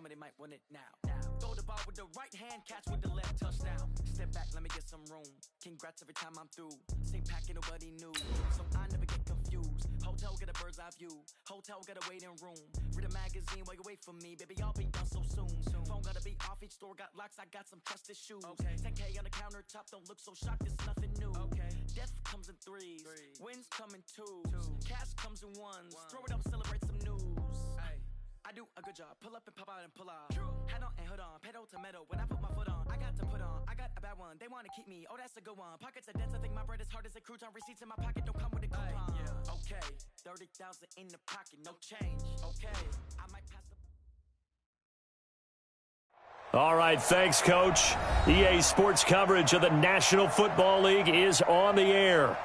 somebody might want it now. Throw the ball with the right hand, catch with the left, touchdown. Step back, let me get some room. Congrats every time I'm through. Same packet, nobody knew, so I never get confused. Hotel get a bird's eye view. Hotel get a waiting room. Read a magazine while you wait for me, baby. I'll be done so soon. Phone gotta be off. Each store got locks. I got some trusted shoes. 10K on the countertop. Don't look so shocked. It's nothing new. Death comes in threes. Wins come in twos. Cash comes in ones. Throw it up, celebrate some news. I do a good job. Pull up and pop out and pull off. Hat on and hood on. Pedal to metal. When I put my foot on, I got to put on. I got a bad one. They want to keep me. Oh, that's a good one. Pockets are dense. I think my bread is hard as a crouton. Receipts in my pocket don't come with a coupon. Okay, 30,000 in the pocket, no change. Okay, I might pass the. All right, thanks, Coach. EA Sports coverage of the National Football League is on the air.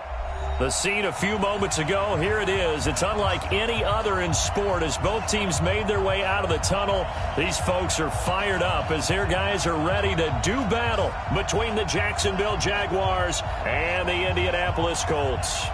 The scene a few moments ago, here it is. It's unlike any other in sport as both teams made their way out of the tunnel. These folks are fired up as their guys are ready to do battle between the Jacksonville Jaguars and the Indianapolis Colts.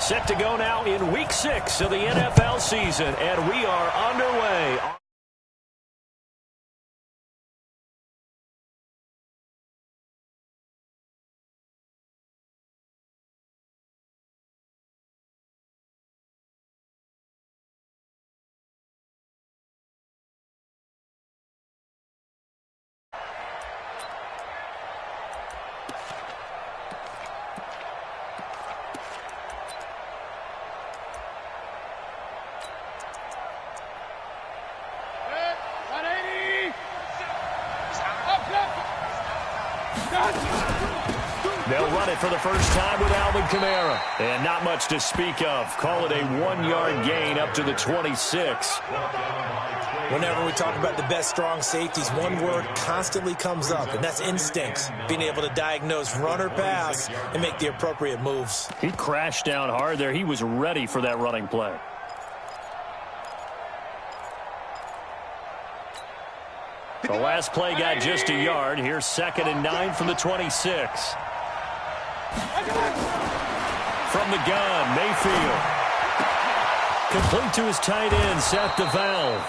Set to go now in Week 6 of the NFL season, and we are underway. They'll run it for the first time with Alvin Kamara. And not much to speak of. Call it a 1-yard gain up to the 26. Whenever we talk about the best strong safeties, one word constantly comes up, and that's instincts. Being able to diagnose run or pass and make the appropriate moves. He crashed down hard there. He was ready for that running play. The last play got just a yard. Here's 2nd and 9 from the 26. From the gun, Mayfield. Complete to his tight end, Seth DeValve.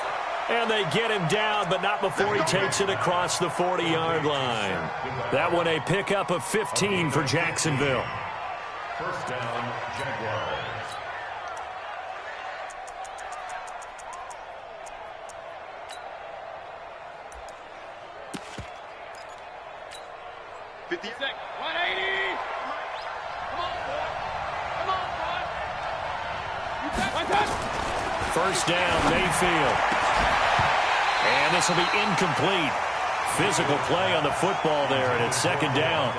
And they get him down, but not before he takes it across the 40-yard line. That one a pickup of 15 for Jacksonville. First down, Jaguars. First down, Mayfield. And this will be incomplete. Physical play on the football there, and it's 2nd down.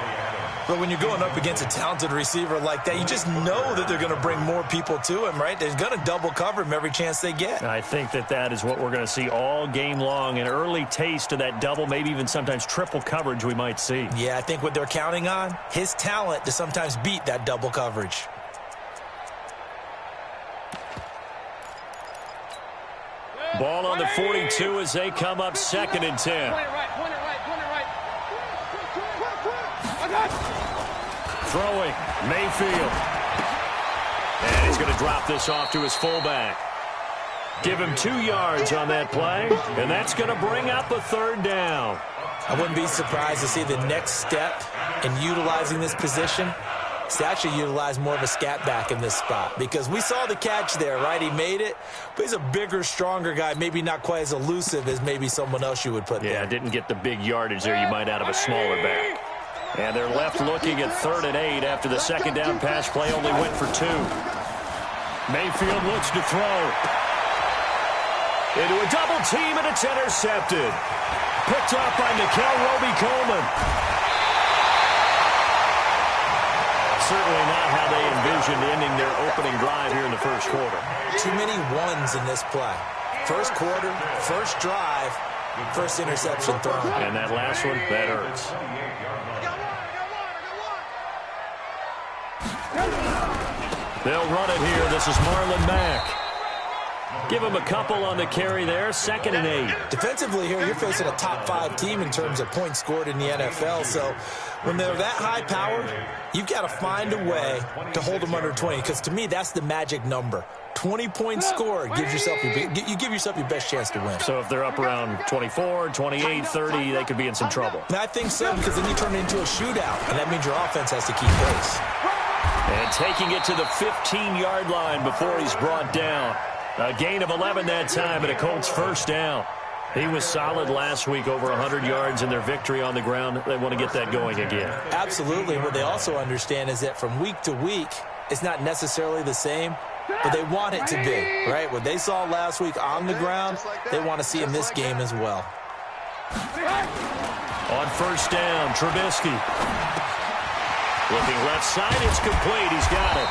But when you're going up against a talented receiver like that, you just know that they're going to bring more people to him, right? They're going to double cover him every chance they get. I think that is what we're going to see all game long. An early taste of that double, maybe even sometimes triple coverage we might see. Yeah, I think what they're counting on, his talent to sometimes beat that double coverage. Ball on the 42 as they come up 2nd and 10. Throwing, Mayfield. And he's going to drop this off to his fullback. Give him 2 yards on that play, and that's going to bring up a 3rd down. I wouldn't be surprised to see the next step in utilizing this position. To actually utilize more of a scat back in this spot, because we saw the catch there, right? He made it, but he's a bigger, stronger guy, maybe not quite as elusive as maybe someone else you would put there. Yeah, didn't get the big yardage there you might out of a smaller back. And they're left looking at 3rd and 8 after the 2nd down pass play only went for 2. Mayfield looks to throw. Into a double team, and it's intercepted. Picked up by Nikel Roby-Coleman. certainly not how they envisioned ending their opening drive here in the first quarter. Too many ones in this play. First quarter, first drive, first interception thrown. And that last one, that hurts. They'll run it here. This is Marlon Mack. Give him a couple on the carry there. 2nd and 8. Defensively here, you're facing a top 5 team in terms of points scored in the NFL. So when they're that high powered, you've got to find a way to hold them under 20. Because to me, that's the magic number. 20 points scored gives yourself you give yourself your best chance to win. So if they're up around 24, 28, 30, they could be in some trouble. And I think so, because then you turn it into a shootout, and that means your offense has to keep pace. And taking it to the 15-yard line before he's brought down. A gain of 11 that time, and a Colts first down. He was solid last week, over 100 yards in their victory on the ground. They want to get that going again. Absolutely. What they also understand is that from week to week, it's not necessarily the same, but they want it to be, right? What they saw last week on the ground, they want to see in this game as well. On first down, Trubisky. Looking left side, it's complete. He's got it.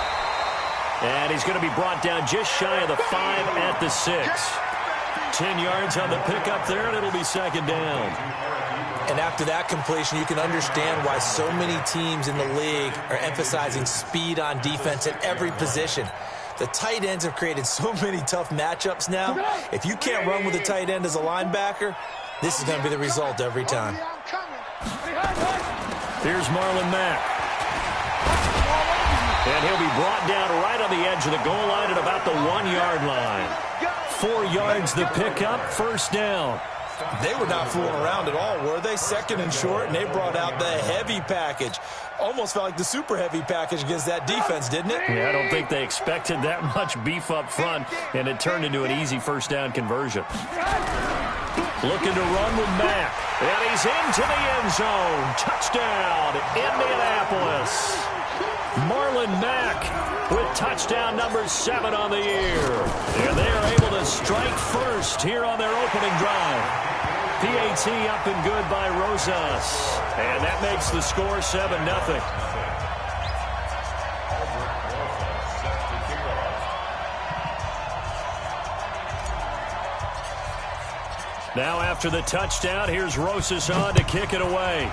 And he's going to be brought down just shy of the 5 at the 6. 10 yards on the pickup there, and it'll be 2nd down. And after that completion, you can understand why so many teams in the league are emphasizing speed on defense at every position. The tight ends have created so many tough matchups now. If you can't run with a tight end as a linebacker, this is going to be the result every time. Here's Marlon Mack. And he'll be brought down right on the edge of the goal line at about the 1-yard line. 4 yards the pickup, first down. They were not fooling around at all, were they? 2nd and short, and they brought out the heavy package. Almost felt like the super heavy package against that defense, didn't it? Yeah, I don't think they expected that much beef up front, and it turned into an easy first down conversion. Looking to run with Mack. And he's into the end zone. Touchdown, Indianapolis. Marlon Mack with touchdown number 7 on the year. And they are able to strike first here on their opening drive. PAT up and good by Rosas. And that makes the score 7-0. Now after the touchdown, here's Rosas on to kick it away.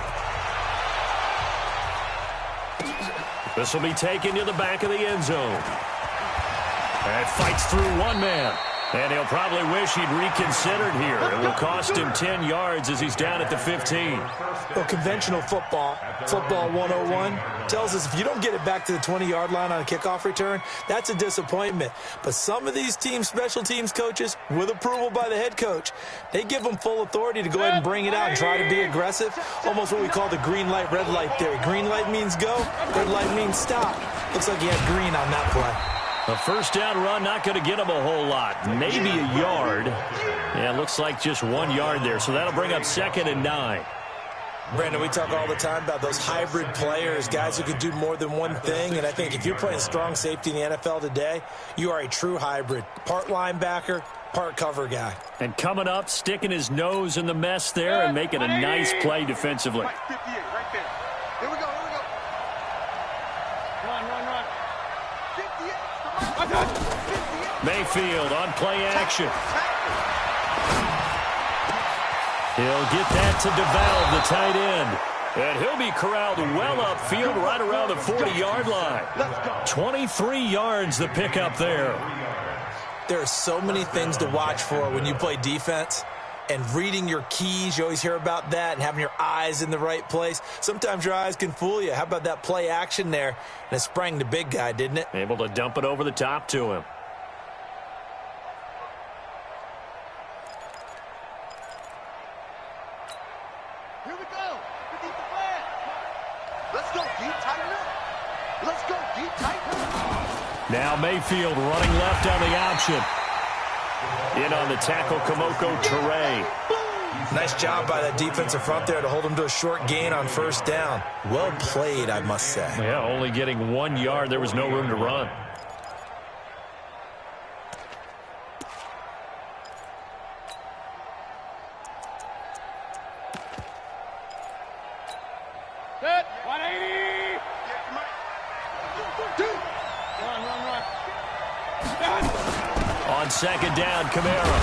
This will be taken to the back of the end zone. And fights through one man. And he'll probably wish he'd reconsidered here. It will cost him 10 yards as he's down at the 15. Well, conventional football 101, tells us if you don't get it back to the 20-yard line on a kickoff return, that's a disappointment. But some of these team special teams coaches, with approval by the head coach, they give them full authority to go ahead and bring it out and try to be aggressive. Almost what we call the green light, red light theory. Green light means go, red light means stop. Looks like he had green on that play. A first down run, not going to get him a whole lot. Maybe a yard. Yeah, looks like just 1 yard there. So that'll bring up 2nd and 9. Brandon, we talk all the time about those hybrid players, guys who can do more than one thing. And I think if you're playing strong safety in the NFL today, you are a true hybrid. Part linebacker, part cover guy. And coming up, sticking his nose in the mess there and making a nice play defensively. Right 58, right there. Here we go, here we go. Run, run, run. 58. Mayfield on play action. He'll get that to DeValve, the tight end. And he'll be corralled well upfield right around the 40-yard line. 23 yards the pickup there. There are so many things to watch for when you play defense. And reading your keys, you always hear about that, and having your eyes in the right place. Sometimes your eyes can fool you. How about that play action there? And it sprang the big guy, didn't it? Able to dump it over the top to him. Here we go. Repeat the plan. Let's go deep, tighten up. Let's go deep, tighten up. Now Mayfield running left on the option. In on the tackle, Kamoko Toure. Nice job by that defensive front there to hold him to a short gain on first down. Well played, I must say. Yeah, only getting 1 yard. There was no room to run. Set. 180. On second down, Kamara.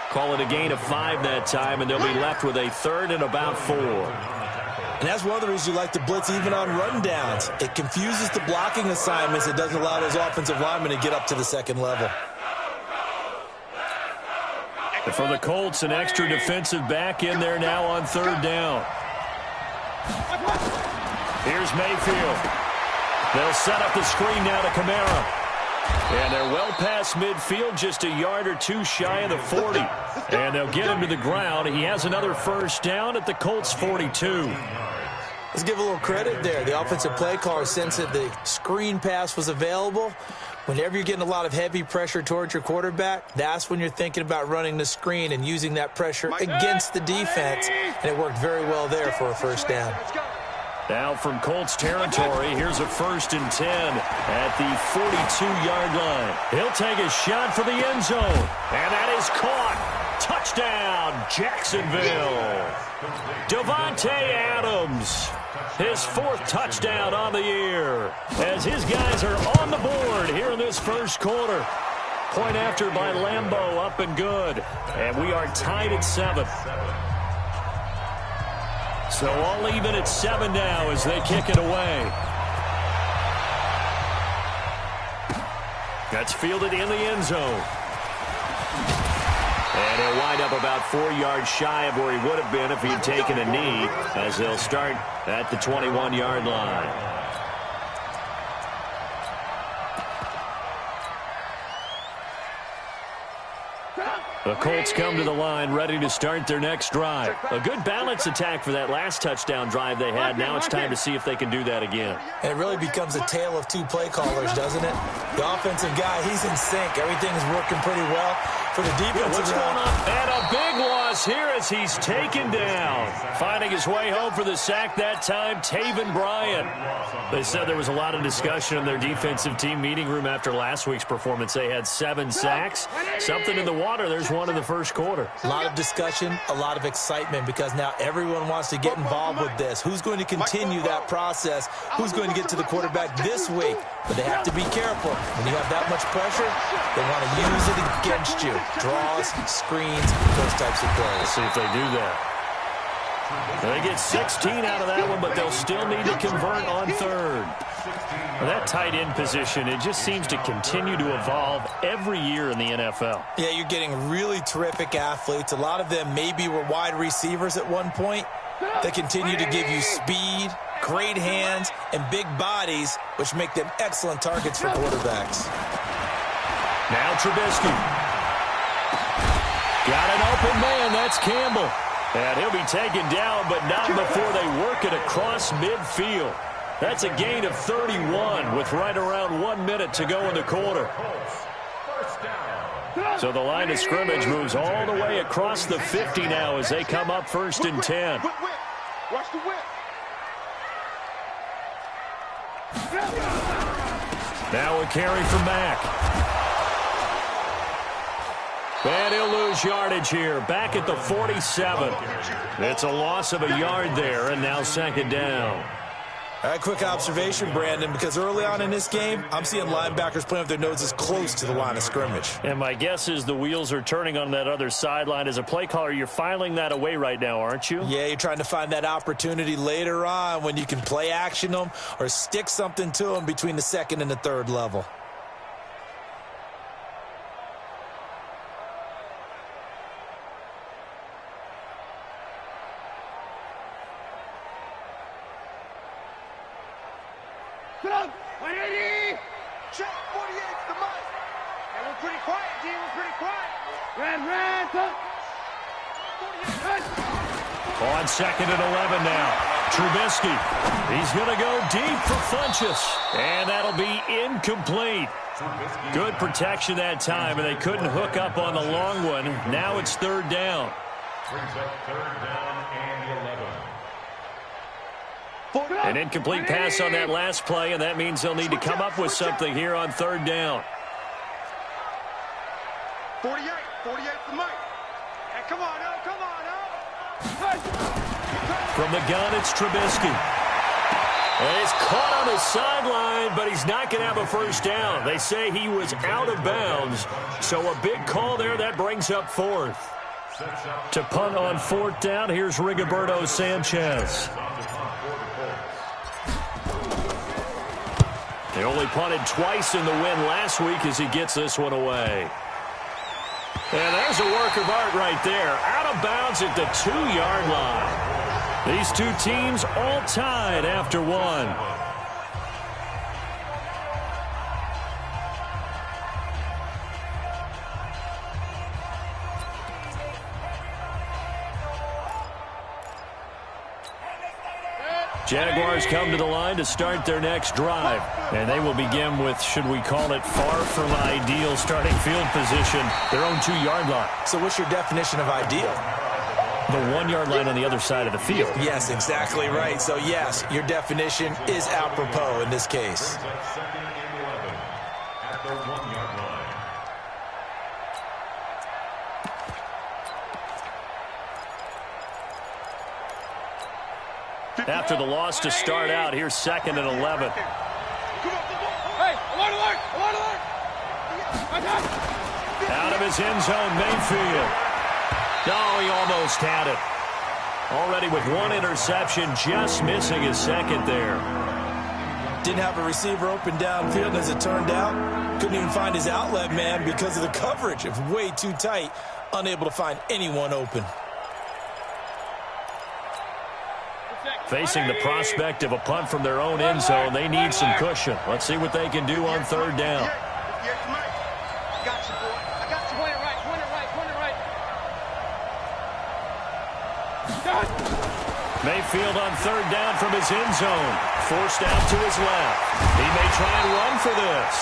Call it a gain of 5 that time, and they'll be left with a 3rd and about 4. And that's one of the reasons you like to blitz even on run downs. It confuses the blocking assignments. It doesn't allow those offensive linemen to get up to the second level. For the Colts, an extra defensive back in there now on 3rd down. Here's Mayfield. They'll set up the screen now to Kamara. And they're well past midfield, just a yard or 2 shy of the 40. And they'll get him to the ground. He has another first down at the Colts 42. Let's give a little credit there. The offensive play caller sensed that the screen pass was available. Whenever you're getting a lot of heavy pressure towards your quarterback, that's when you're thinking about running the screen and using that pressure against the defense. And it worked very well there for a first down. Now from Colts territory, here's a 1st and 10 at the 42-yard line. He'll take a shot for the end zone. And that is caught. Touchdown, Jacksonville. Davante Adams. His 4th touchdown on the year. As his guys are on the board here in this first quarter. Point after by Lambeau, up and good. And we are tied at 7. So all even at 7 now as they kick it away. That's fielded in the end zone. And he'll wind up about 4 yards shy of where he would have been if he'd taken a knee, as they'll start at the 21-yard line. The Colts come to the line ready to start their next drive. A good balance attack for that last touchdown drive they had. Now it's time to see if they can do that again. And it really becomes a tale of 2 play callers, doesn't it? The offensive guy, he's in sync. Everything's working pretty well. For the defensive what's going on? And a big loss here as he's taken down. Finding his way home for the sack that time, Taven Bryan. They said there was a lot of discussion in their defensive team meeting room after last week's performance. They had 7 sacks. Something in the water. There's one in the first quarter. A lot of discussion, a lot of excitement, because now everyone wants to get involved with this. Who's going to continue that process? Who's going to get to the quarterback this week? But they have to be careful. When you have that much pressure, they want to use it against you. Draws, screens, those types of plays. Let's see if they do that. They get 16 out of that one, but they'll still need to convert on 3rd. Well, that tight end position, it just seems to continue to evolve every year in the NFL. Yeah, you're getting really terrific athletes. A lot of them maybe were wide receivers at one point. They continue to give you speed, great hands, and big bodies, which make them excellent targets for quarterbacks. Now Trubisky. Got an open man. That's Campbell. And he'll be taken down, but not before they work it across midfield. That's a gain of 31 with right around 1 minute to go in the quarter. So the line of scrimmage moves all the way across the 50 now as they come up 1st and 10. Watch the whip. Now a carry from Mack. And he'll lose yardage here. Back at the 47. It's a loss of a yard there, and now 2nd down. All right, quick observation, Brandon, because early on in this game, I'm seeing linebackers playing with their noses close to the line of scrimmage. And my guess is the wheels are turning on that other sideline. As a play caller, you're filing that away right now, aren't you? Yeah, you're trying to find that opportunity later on when you can play action them or stick something to them between the 2nd and the 3rd level. Check 48's the mic. And we're pretty quiet, G. We're pretty quiet. Red, On 2nd and 11 now. Trubisky. He's going to go deep for Funchess. And that'll be incomplete. Good protection that time, and they couldn't hook up on the long one. Now it's 3rd down. Brings up 3rd down and 11. An incomplete pass on that last play, and that means they'll need to come up with something here on 3rd down. 48 the mic. Hey, come on now, come on now. From the gun, it's Trubisky. And he's caught on the sideline, but he's not going to have a first down. They say he was out of bounds, so a big call there. That brings up fourth. To punt on fourth down, here's Rigoberto Sanchez. They only punted twice in the win last week as he gets this one away. And there's a work of art right there. Out of bounds at the 2-yard line. These two teams all tied after one. Jaguars come to the line to start their next drive. And they will begin with, should we call it, far from ideal starting field position, their own 2-yard line. So what's your definition of ideal? The 1-yard line on the other side of the field. Yes, exactly right. So, yes, your definition is apropos in this case. Second and 11 at the 1-yard line. After the loss to start out, here's second and 11. Out of his end zone, Mayfield. No, he almost had it. Already with one interception, just missing his second there. Didn't have a receiver open downfield, as it turned out. Couldn't even find his outlet man because of the coverage. It was way too tight. Unable to find anyone open. Facing the prospect of a punt from their own end zone, they need some cushion. Let's see what they can do on third down. Mayfield on third down from his end zone. Forced out to his left. He may try and run for this.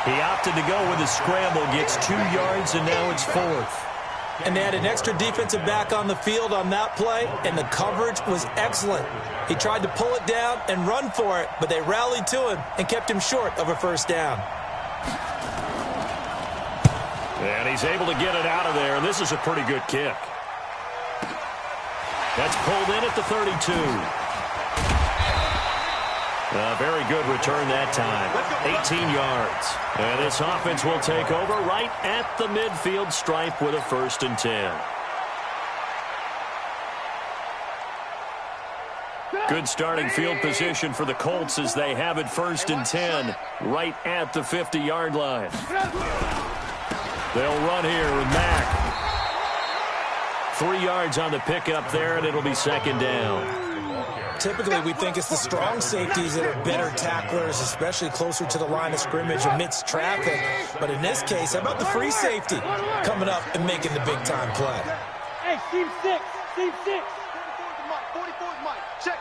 He opted to go with a scramble, gets 2 yards, and now it's fourth. And they had an extra defensive back on the field on that play, and the coverage was excellent. He tried to pull it down and run for it, but they rallied to him and kept him short of a first down. And he's able to get it out of there, and this is a pretty good kick. That's pulled in at the 32. A very good return that time. 18 yards. And this offense will take over right at the midfield stripe with a 1st and 10. Good starting field position for the Colts as they have it 1st and 10 right at the 50-yard line. They'll run here with Mack. 3 yards on the pickup there, and it'll be 2nd down. Typically, we think it's the strong safeties that are better tacklers, especially closer to the line of scrimmage amidst traffic. But in this case, how about the free safety coming up and making the big-time play? Hey, team 6, team 6. 44 is Mike. Check.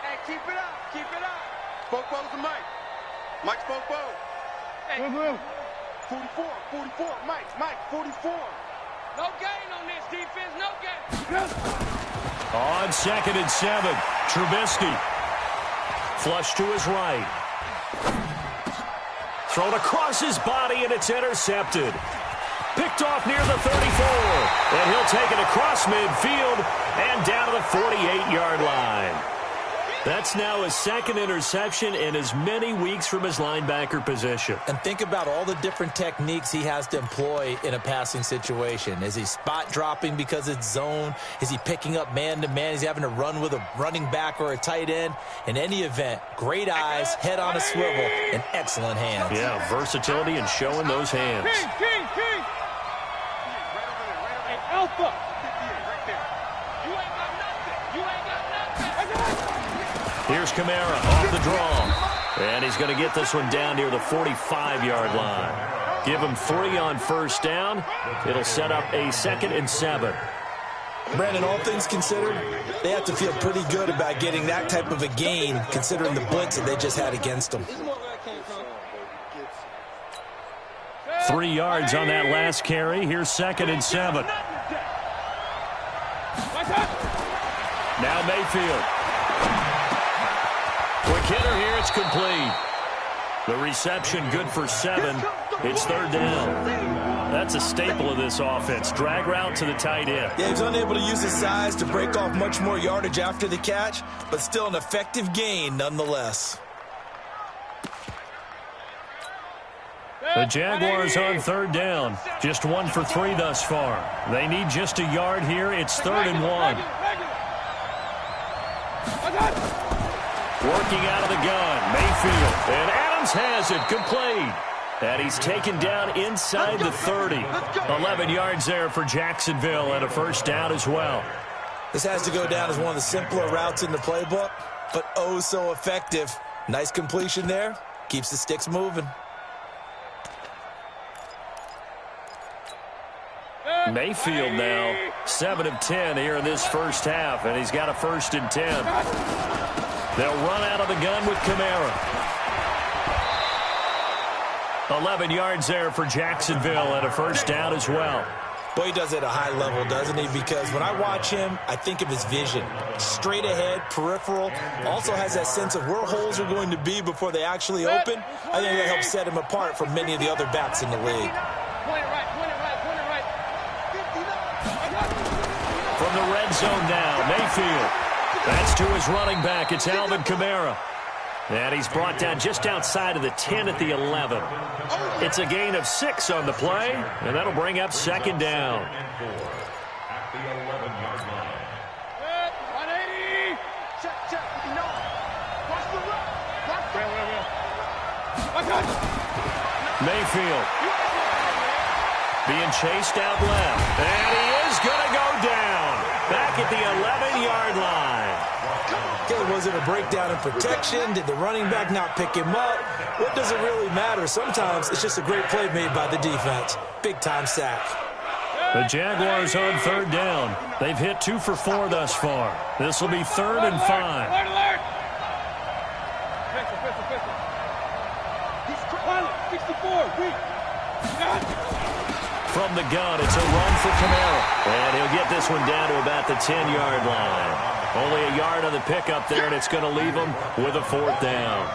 Hey, keep it up. Spoko's the Mike. Mike's Spoko. Hey, 44, Mike, 44. No gain on this defense, no gain. On 2nd and 7, Trubisky. Flush to his right. Thrown across his body, and it's intercepted. Picked off near the 34. And he'll take it across midfield and down to the 48-yard line. That's now his 2nd interception in as many weeks from his linebacker position. And think about all the different techniques he has to employ in a passing situation. Is he spot dropping because it's zone? Is he picking up man-to-man? Is he having to run with a running back or a tight end? In any event, great eyes, head on a swivel, and excellent hands. Yeah, versatility and showing those hands. King. Hey, Alpha. Here's Kamara off the draw. And he's going to get this one down near the 45-yard line. Give him 3 on 1st down. It'll set up a 2nd and 7. Brandon, all things considered, they have to feel pretty good about getting that type of a gain, considering the blitz that they just had against them. 3 yards on that last carry. Here's 2nd and 7. Now Mayfield. Quick hitter here, it's complete. The reception good for 7. It's 3rd down. That's a staple of this offense. Drag route to the tight end. Yeah, he was unable to use his size to break off much more yardage after the catch, but still an effective gain nonetheless. The Jaguars on third down. Just 1 for 3 thus far. They need just a yard here. It's 3rd and 1. Working out of the gun, Mayfield. And Adams has it, complete. And he's taken down inside the 30. 11 yards there for Jacksonville and a first down as well. This has to go down as one of the simpler routes in the playbook, but oh so effective. Nice completion there. Keeps the sticks moving. Mayfield now 7 of 10 here in this first half, and he's got a 1st and 10. They'll run out of the gun with Kamara. 11 yards there for Jacksonville and a first down as well. Boy, he does it at a high level, doesn't he? Because when I watch him, I think of his vision. Straight ahead, peripheral. Also has that sense of where holes are going to be before they actually open. I think that helps set him apart from many of the other backs in the league. From the red zone now, Mayfield. That's to his running back. It's Alvin Kamara. And he's brought down just outside of the 10 at the 11. It's a gain of 6 on the play, and that'll bring up 2nd down. At the 11-yard line. 180. Check. Watch the run. Mayfield being chased out left. And he is going to go down. Back at the 11-yard line. Was it a breakdown in protection? Did the running back not pick him up? What does it really matter? Sometimes it's just a great play made by the defense. Big-time sack. The Jaguars on 3rd down. They've hit 2 for 4 thus far. This will be 3rd and 5. Alert. 64. From the gun, it's a run for Kamara. And he'll get this one down to about the 10-yard line. Only a yard on the pickup there, and it's going to leave him with a 4th down.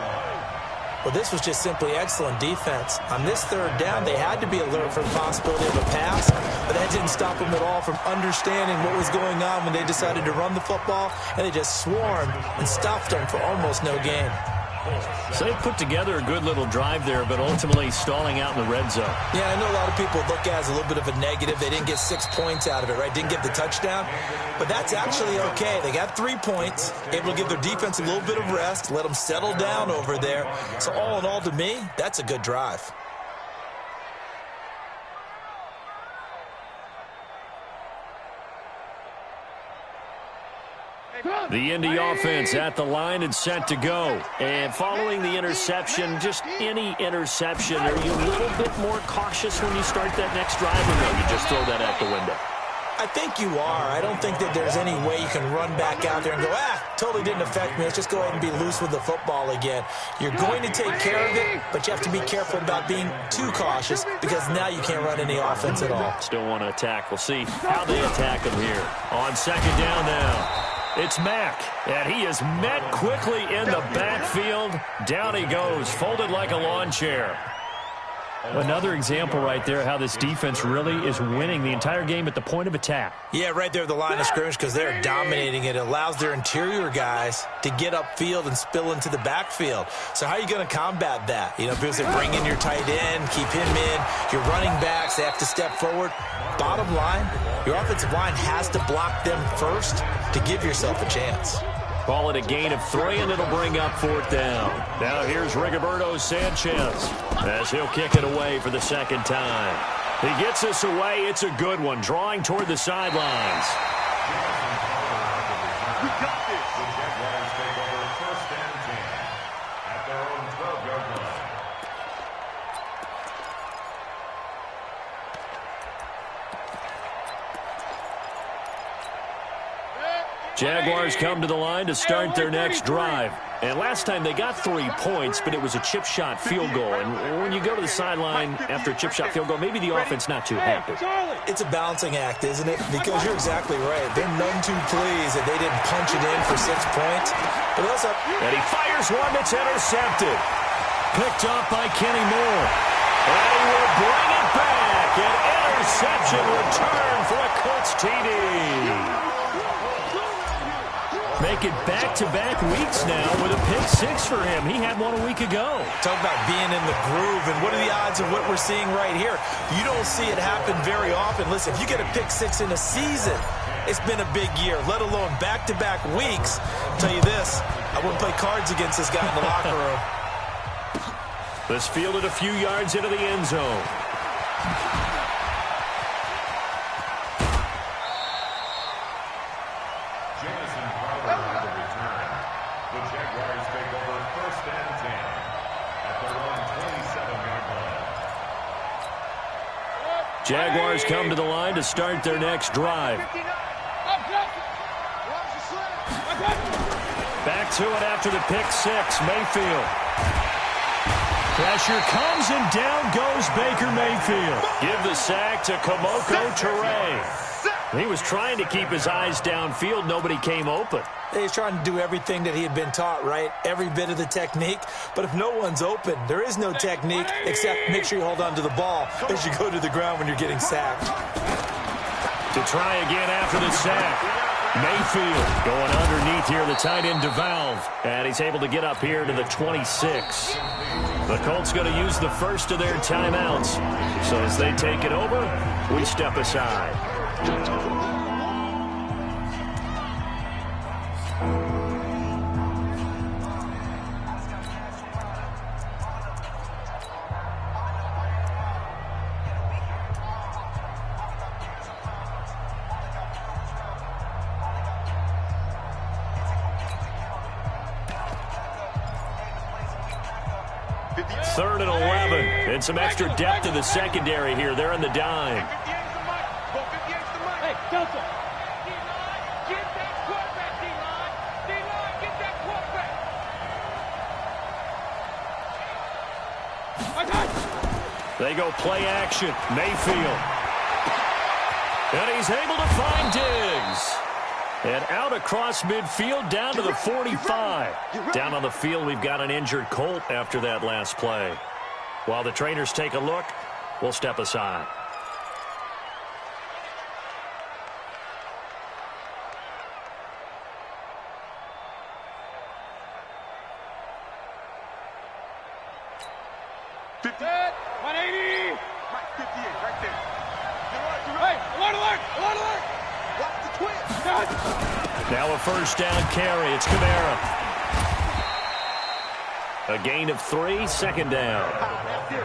Well, this was just simply excellent defense. On this 3rd down, they had to be alert for the possibility of a pass, but that didn't stop them at all from understanding what was going on when they decided to run the football, and they just swarmed and stopped them for almost no gain. So they put together a good little drive there, but ultimately stalling out in the red zone. Yeah, I know a lot of people look at it as a little bit of a negative. They didn't get 6 points out of it, right? Didn't get the touchdown. But that's actually okay. They got 3 points, able to give their defense a little bit of rest, let them settle down over there. So all in all, to me, that's a good drive. The Indy offense at the line and set to go. And following the interception, just any interception, are you a little bit more cautious when you start that next drive, or no, you just throw that out the window? I think you are. I don't think that there's any way you can run back out there and go, totally didn't affect me. Let's just go ahead and be loose with the football again. You're going to take care of it, but you have to be careful about being too cautious because now you can't run any offense at all. Still want to attack. We'll see how they attack him here. On 2nd down now. It's Mack, and he is met quickly in the backfield. Down he goes, folded like a lawn chair. Another example right there how this defense really is winning the entire game at the point of attack. Yeah, right there at the line of scrimmage because they're dominating it. It allows their interior guys to get upfield and spill into the backfield. So how are you going to combat that? You know, because they bring in your tight end, keep him in. Your running backs, they have to step forward. Bottom line, your offensive line has to block them first to give yourself a chance. Call it a gain of 3, and it'll bring up 4th down. Now here's Rigoberto Sanchez as he'll kick it away for the 2nd time. He gets this away. It's a good one, drawing toward the sidelines. We got this. The Jaguars take over 1st and 10 at their own 12-yard line. Jaguars come to the line to start their next drive. And last time they got 3 points, but it was a chip shot field goal. And when you go to the sideline after a chip shot field goal, maybe the offense not too happy. It's a balancing act, isn't it? Because you're exactly right. They're none too pleased that they didn't punch it in for 6 points. But also, and he fires one that's intercepted. Picked up by Kenny Moore. And he will bring it back and interception return for a Colts TD. Make it back-to-back weeks now with a pick six for him. He had one a week ago. Talk about being in the groove, and what are the odds of what we're seeing right here? You don't see it happen very often. Listen, if you get a pick six in a season, it's been a big year, let alone back-to-back weeks. I'll tell you this, I wouldn't play cards against this guy in the locker room. This fielded a few yards into the end zone. On the return. The Jaguars take over 1st and 10 at their own 27-yard line. Jaguars come to the line to start their next drive. Back to it after the pick six. Mayfield. Pressure comes and down goes Baker Mayfield. Give the sack to Kamoko Toure. He was trying to keep his eyes downfield. Nobody came open. He's trying to do everything that he had been taught, right? Every bit of the technique. But if no one's open, there is no technique except make sure you hold on to the ball as you go to the ground when you're getting sacked. To try again after the sack. Mayfield going underneath here, the tight end DeValve. And he's able to get up here to the 26. The Colts going to use the first of their timeouts. So as they take it over, we step aside. Third and 11. And some extra depth to the secondary here. They're in the dime. Hey, Delta. D-line, get that quarterback, D-line. D-line, get that quarterback. They go play action. Mayfield. And he's able to find Diggs. And out across midfield, down to the 45. Down on the field, we've got an injured Colt after that last play. While the trainers take a look, we'll step aside. Set, 180. Mike, 58, right there. Hey, alert, alert, alert, alert. Watch the twist. Now a first down carry. It's Kamara. A gain of 3, second down.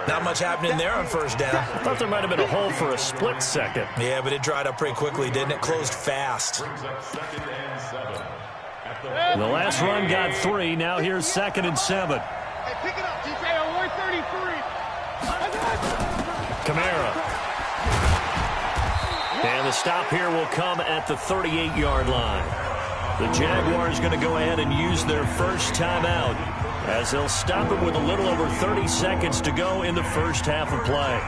Not much happening there on first down. I thought there might have been a hole for a split second. Yeah, but it dried up pretty quickly, didn't it? Closed fast. Brings up 2nd and 7. The last run got 3. Now here's 2nd and 7. Hey, pick it up, DJ. 133. Kamara. And the stop here will come at the 38-yard line. The Jaguars going to go ahead and use their first timeout as they'll stop it with a little over 30 seconds to go in the first half of play.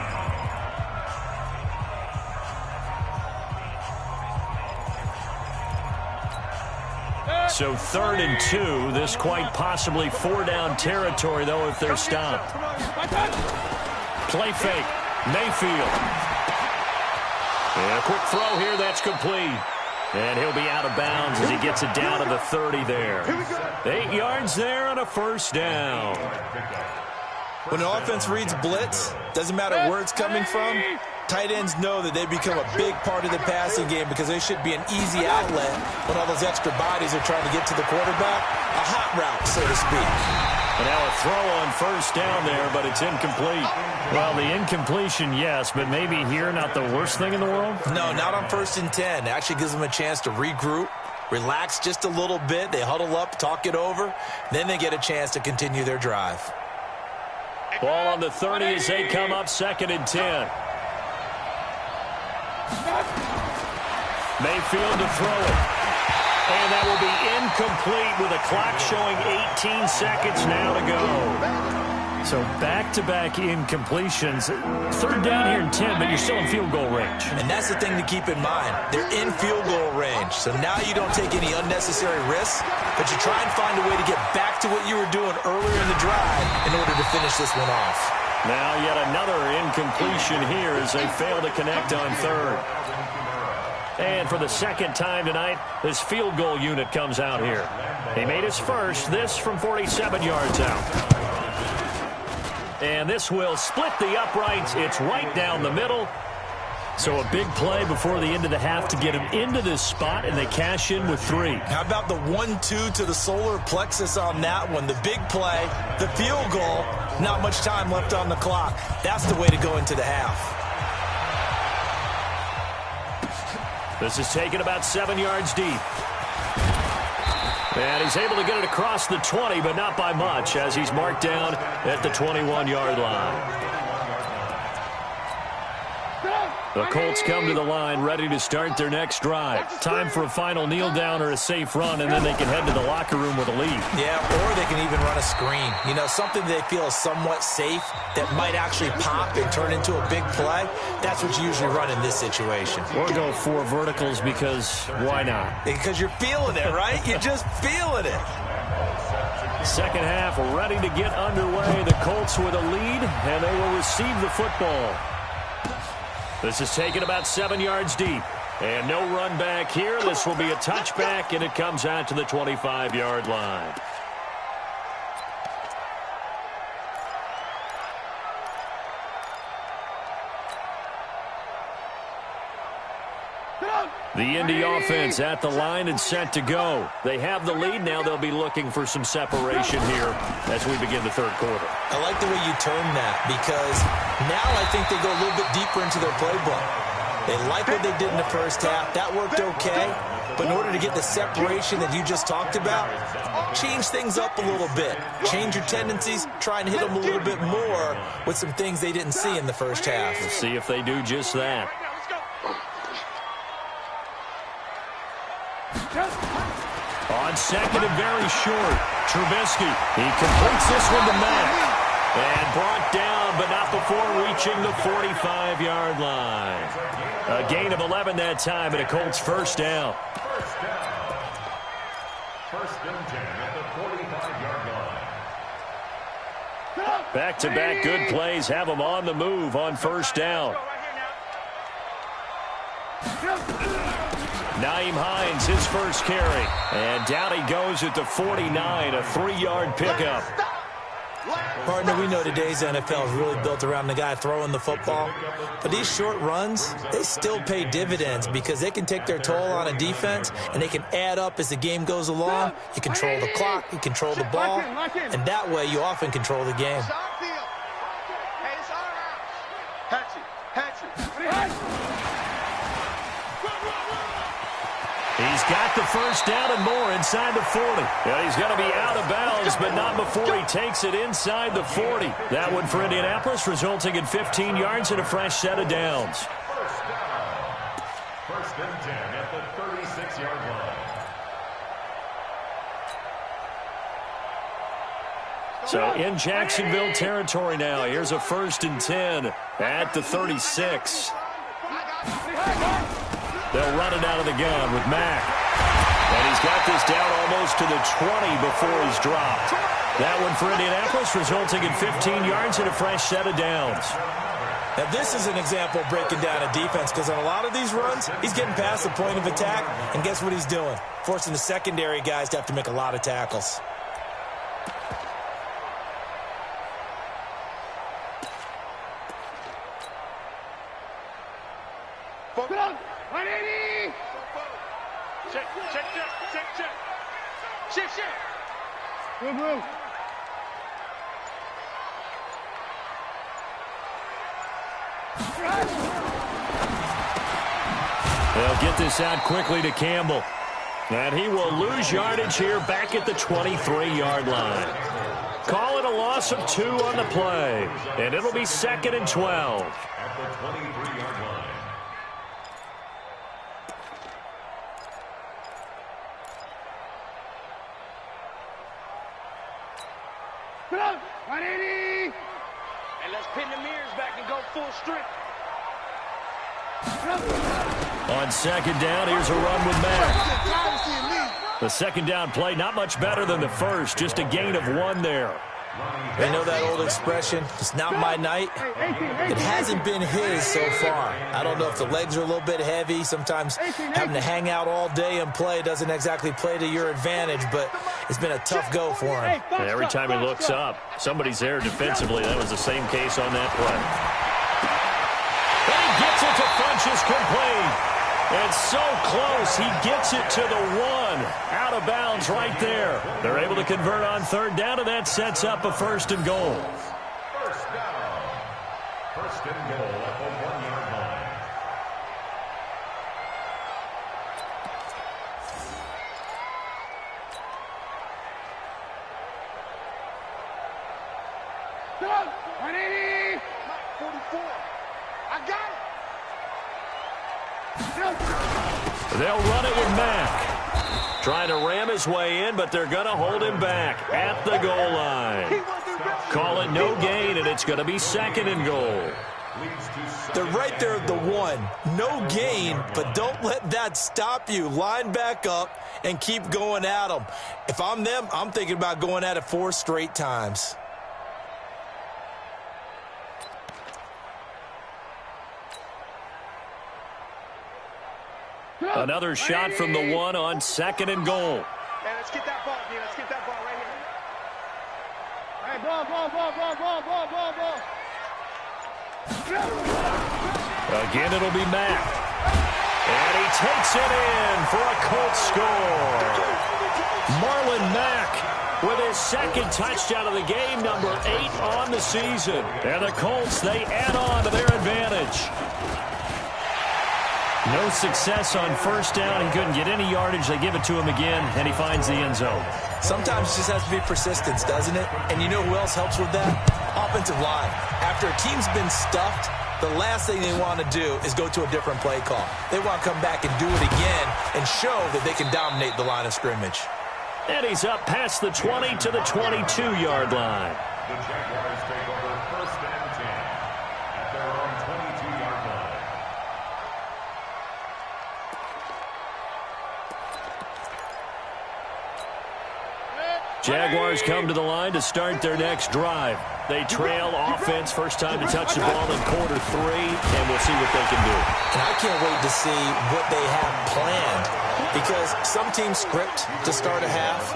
So 3rd and 2. This quite possibly 4-down territory, though, if they're stopped. Play fake. Mayfield. And a quick throw here. That's complete. And he'll be out of bounds as he gets it down to the 30 there. 8 yards there on a first down. When the offense reads blitz, doesn't matter where it's coming from, tight ends know that they become a big part of the passing game because they should be an easy outlet when all those extra bodies are trying to get to the quarterback. A hot route, so to speak. And now a throw on first down there, but it's incomplete. Well, the incompletion, yes, but maybe here not the worst thing in the world? No, not on 1st and 10. It actually gives them a chance to regroup, relax just a little bit. They huddle up, talk it over. Then they get a chance to continue their drive. Ball on the 30 as they come up 2nd and 10. Mayfield to throw it. And that will be incomplete with a clock showing 18 seconds now to go. So back-to-back incompletions. 3rd down here and 10, but you're still in field goal range. And that's the thing to keep in mind. They're in field goal range. So now you don't take any unnecessary risks, but you try and find a way to get back to what you were doing earlier in the drive in order to finish this one off. Now yet another incompletion here as they fail to connect on third. And for the second time tonight, this field goal unit comes out here. He made his first, this from 47 yards out. And this will split the uprights. It's right down the middle. So a big play before the end of the half to get him into this spot, and they cash in with 3. How about the 1-2 to the solar plexus on that one? The big play, the field goal, not much time left on the clock. That's the way to go into the half. This is taken about 7 yards deep. And he's able to get it across the 20, but not by much, as he's marked down at the 21-yard line. The Colts come to the line ready to start their next drive. Time for a final kneel down or a safe run, and then they can head to the locker room with a lead. Yeah, or they can even run a screen. You know, something they feel is somewhat safe that might actually pop and turn into a big play. That's what you usually run in this situation. Or go 4 verticals because why not? Because you're feeling it, right? You're just feeling it. Second half ready to get underway. The Colts with a lead, and they will receive the football. This is taken about 7 yards deep. And no run back here. This will be a touchback, and it comes out to the 25-yard line. The Indy offense at the line and set to go. They have the lead. Now they'll be looking for some separation here as we begin the third quarter. I like the way you term that, because now I think they go a little bit deeper into their playbook. They like what they did in the first half. That worked okay. But in order to get the separation that you just talked about, change things up a little bit. Change your tendencies. Try and hit them a little bit more with some things they didn't see in the first half. We'll see if they do just that. On second and very short, Trubisky. He completes this one to Mack. And brought down, but not before reaching the 45-yard line. A gain of 11 that time, and a Colts first down. First and 10 at the 45-yard line. Back-to-back good plays have them on the move on first down. Nyheim Hines, his first carry. And down he goes at the 49, a 3-yard pickup. Partner, we know today's NFL is really built around the guy throwing the football. But these short runs, they still pay dividends because they can take their toll on a defense, and they can add up as the game goes along. You control the clock, you control the ball, and that way you often control the game. He's got the first down and more inside the 40. And he's going to be out of bounds, but not before he takes it inside the 40. That one for Indianapolis, resulting in 15 yards and a fresh set of downs. First and 10 at the 36-yard line. So in Jacksonville territory now. Here's a first and 10 at the 36. They'll run it out of the gun with Mack. And he's got this down almost to the 20 before he's dropped. That one for Indianapolis, resulting in 15 yards and a fresh set of downs. Now, this is an example of breaking down a defense, because on a lot of these runs, he's getting past the point of attack, and guess what he's doing? Forcing the secondary guys to have to make a lot of tackles. They'll get this out quickly to Campbell. And he will lose yardage here back at the 23-yard line. Call it a loss of 2 on the play. And it'll be 2nd and 12. At the 23-yard line. And let's pin the mirrors back and go full strength. On second down, here's a run with Mack. The second down play, not much better than the first, just a gain of 1 there. You know that old expression, it's not my night? It hasn't been his so far. I don't know if the legs are a little bit heavy. Sometimes having to hang out all day and play doesn't exactly play to your advantage, but it's been a tough go for him. And every time he looks up, somebody's there defensively. That was the same case on that play. And he gets it to Funchess complete. And so close, he gets it to the 1. Out of bounds right there. They're able to convert on third down, and that sets up a 1st and goal. First down. 1st and goal at the 1-yard line. Go! 180! 44. I got it! They'll run it with Mack. Trying to ram his way in, but they're going to hold him back at the goal line. Call it no gain, and it's going to be 2nd and goal. They're right there at the 1. No gain, but don't let that stop you. Line back up and keep going at them. If I'm them, I'm thinking about going at it 4 straight times. Another shot from the 1 on 2nd and goal. Hey, let's get that ball, man. Let's get that ball right here. Hey, ball. Again, it'll be Mack. And he takes it in for a Colts score. Marlon Mack with his 2nd touchdown of the game, number 8 on the season. And the Colts, they add on to their advantage. No success on 1st down. He couldn't get any yardage. They give it to him again, and he finds the end zone. Sometimes it just has to be persistence, doesn't it? And you know who else helps with that? Offensive line. After a team's been stuffed, the last thing they want to do is go to a different play call. They want to come back and do it again and show that they can dominate the line of scrimmage. And he's up past the 20 to the 22-yard line. The Jaguars take over 1st and 10 at their own 22-yard line. Jaguars come to the line to start their next drive. They trail offense, first time to touch the ball in quarter 3, and we'll see what they can do. And I can't wait to see what they have planned, because some teams script to start a half.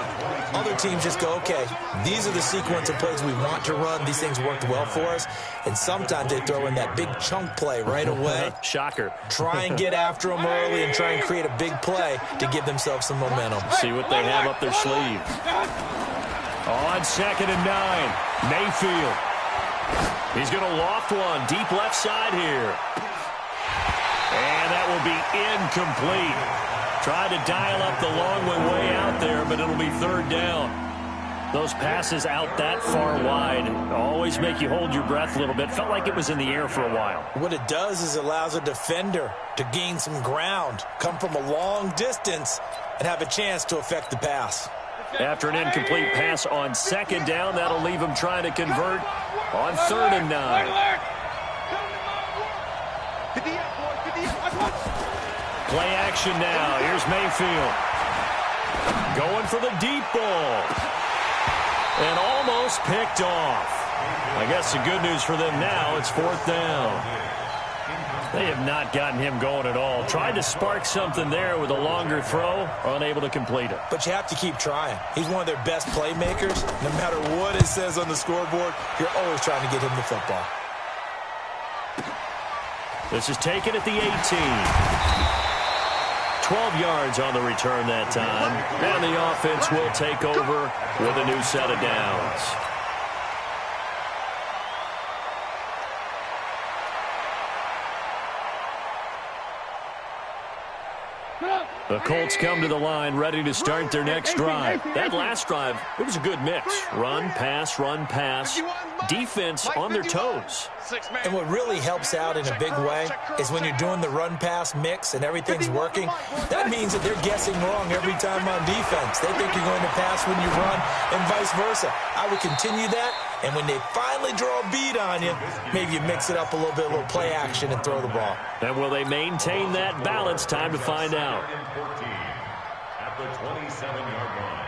Other teams just go, okay, these are the sequence of plays we want to run. These things worked well for us. And sometimes they throw in that big chunk play right away. Shocker. Try and get after them early and try and create a big play to give themselves some momentum. See what they have up their sleeve. On 2nd and 9, Mayfield. He's going to loft one deep left side here. And that will be incomplete. Tried to dial up the long way out there, but it'll be 3rd down. Those passes out that far wide always make you hold your breath a little bit. Felt like it was in the air for a while. What it does is allows a defender to gain some ground, come from a long distance, and have a chance to affect the pass. After an incomplete pass on 2nd down, that'll leave him trying to convert on 3rd and 9. Play action now. Here's Mayfield. Going for the deep ball. And almost picked off. I guess the good news for them now, it's 4th down. They have not gotten him going at all. Tried to spark something there with a longer throw, unable to complete it. But you have to keep trying. He's one of their best playmakers. No matter what it says on the scoreboard, you're always trying to get him the football. This is taken at the 18. 12 yards on the return that time. And the offense will take over with a new set of downs. The Colts come to the line ready to start their next drive. That last drive, it was a good mix. Run, pass, defense on their toes. And what really helps out in a big way is when you're doing the run-pass mix and everything's working, that means that they're guessing wrong every time on defense. They think you're going to pass when you run and vice versa. I would continue that, and when they finally draw a beat on you, maybe you mix it up a little bit, a little play action and throw the ball. And will they maintain that balance? Time to find out. At the 27-yard line.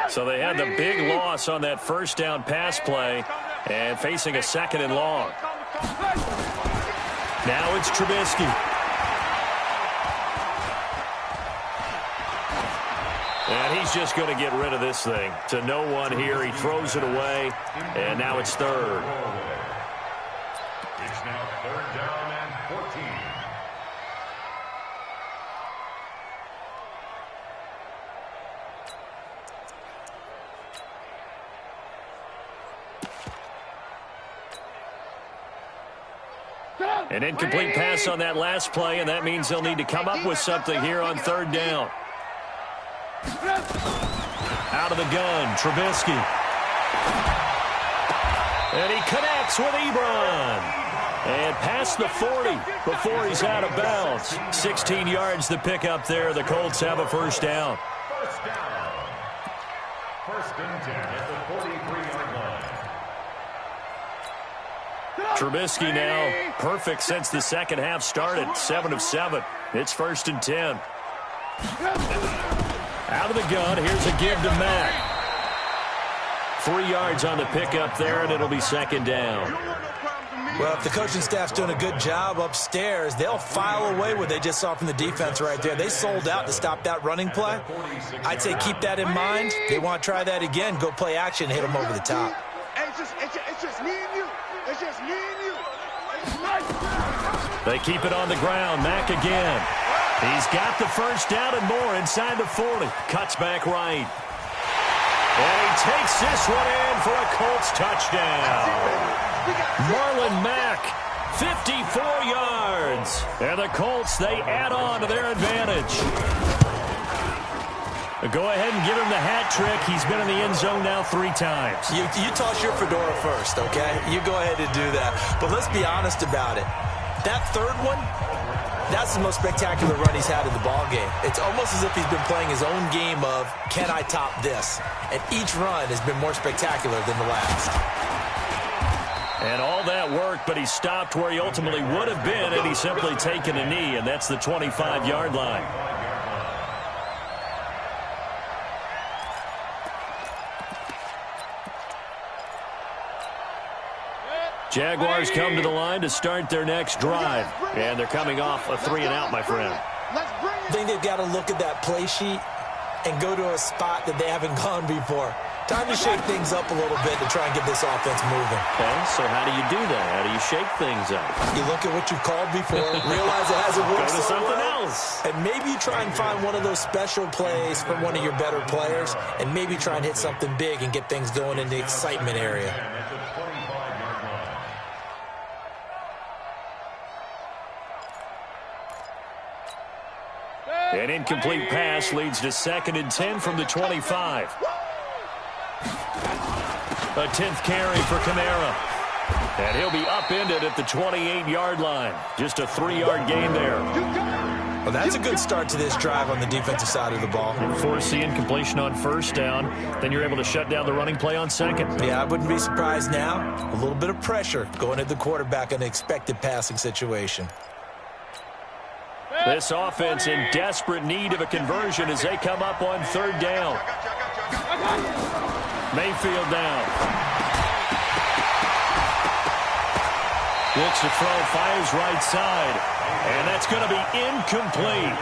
So they had the big loss on that first down pass play and facing a 2nd and long. Now it's Trubisky. And he's just going to get rid of this thing. To no one here. He throws it away, and now it's 3rd. It's now 3rd down and 14. An incomplete pass on that last play, and that means they'll need to come up with something here on 3rd down. Out of the gun, Trubisky. And he connects with Ebron. And past the 40 before he's out of bounds. 16 yards to pick up there. The Colts have a 1st down. 1st down. 1st and 10 at the 43-yard line. Trubisky now perfect since the second half started. 7 of 7. It's 1st and 10. Out of the gun, here's a give to Mack. 3 yards on the pickup there, and it'll be 2nd down. Well, if the coaching staff's doing a good job upstairs, they'll file away what they just saw from the defense right there. They sold out to stop that running play. I'd say keep that in mind. They want to try that again. Go play action, hit them over the top. It's just me and you. It's just me and you. They keep it on the ground. Mack again. He's got the 1st down and more inside the 40. Cuts back right. And he takes this one in for a Colts touchdown. Marlon Mack, 54 yards. And the Colts, they add on to their advantage. Go ahead and give him the hat trick. He's been in the end zone now 3 times. You toss your fedora first, okay? You go ahead and do that. But let's be honest about it. That 3rd one, that's the most spectacular run he's had in the ballgame. It's almost as if he's been playing his own game of, can I top this? And each run has been more spectacular than the last. And all that work, but he stopped where he ultimately would have been, and he's simply taken a knee, and that's the 25-yard line. Jaguars come to the line to start their next drive. And they're coming off a 3-and-out, my friend. I think they've got to look at that play sheet and go to a spot that they haven't gone before. Time to shake things up a little bit to try and get this offense moving. Okay, so how do you do that? How do you shake things up? You look at what you've called before, realize it hasn't worked Go to so something well, else. and maybe you try and find one of those special plays from one of your better players, and maybe try and hit something big and get things going in the excitement area. An incomplete pass leads to 2nd and 10 from the 25. A 10th carry for Kamara. And he'll be upended at the 28-yard line. Just a 3-yard gain there. Well, that's a good start to this drive on the defensive side of the ball. Force the incompletion on 1st down. Then you're able to shut down the running play on 2nd. Yeah, I wouldn't be surprised now. A little bit of pressure going at the quarterback in an expected passing situation. This offense in desperate need of a conversion as they come up on 3rd down. Mayfield down. Looks to throw, fires right side. And that's going to be incomplete.